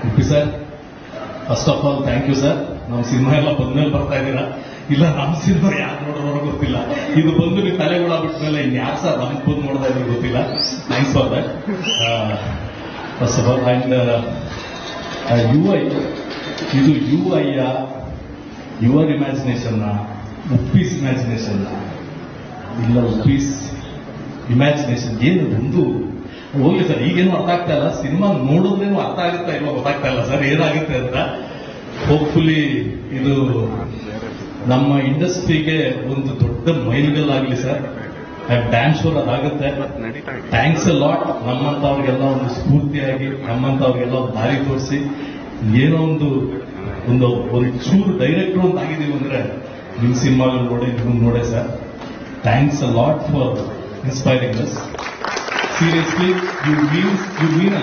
Uppi sir, first of all thank you sir. ನಮ್ಮ cinema ಎಲ್ಲ ಬಂದ್ಮೇಲೆ ಬರ್ತಾ ಇದ್ದೀರಾ, ಇಲ್ಲ ನಮ್ಮ ಸಿನಿಮಾ ಯಾರು ನೋಡೋರು ಗೊತ್ತಿಲ್ಲ. ಇದು ಬಂದು ನೀವು ತಲೆಗಳಾಗ್ಬಿಟ್ಮೇಲೆ ಇನ್ಯಾರು ಸರ್ ನಮ್ಗೆ ಬಂದು ನೋಡ್ತಾ ಇದ್ರು ಗೊತ್ತಿಲ್ಲ. Thanks for that first of all. And UI, ಇದು UI ಯುವರ್ ಇಮ್ಯಾಜಿನೇಷನ್ನ, ಉಪ್ಪೀಸ್ ಇಮ್ಯಾಜಿನೇಷನ್ನ, ಇಲ್ಲ ಉಪ್ಪೀಸ್ ಇಮ್ಯಾಜಿನೇಷನ್ ಏನು ಒಂದು ಹೋಗ್ಲಿ ಸರ್. ಈಗೇನು ಅರ್ಥ ಆಗ್ತಾ ಇಲ್ಲ, ಸಿನಿಮಾ ನೋಡೋದ್ರೇನು ಅರ್ಥ ಆಗುತ್ತಾ ಇಲ್ವಾ ಗೊತ್ತಾಗ್ತಾ ಇಲ್ಲ ಸರ್ ಏನಾಗುತ್ತೆ ಅಂತ. ಹೋಪ್ಫುಲಿ ಇದು ನಮ್ಮ ಇಂಡಸ್ಟ್ರಿಗೆ ಒಂದು ದೊಡ್ಡ ಮೈಲಿಗಲ್ಲಾಗಲಿ ಸರ್. ಡ್ಯಾಮ್ ಶೋರ್ ಅದಾಗುತ್ತೆ. Thanks a lot. ನಮ್ಮಂತವ್ರಿಗೆಲ್ಲ ಒಂದು ಸ್ಫೂರ್ತಿಯಾಗಿ, ನಮ್ಮಂತವ್ರಿಗೆಲ್ಲ ಒಂದು ದಾರಿ ತೋರಿಸಿ, ಏನೋ ಒಂದು ಚೂರು ಡೈರೆಕ್ಟ್ರು ಅಂತ ಆಗಿದ್ದೀವಿ ಅಂದ್ರೆ ನಿಮ್ಮ ಸಿನಿಮಾಗಳು ನೋಡಿ, ನಿಮ್ಗೆ ನೋಡೇ sir. Thanks a lot for inspiring us. Seriously, you mean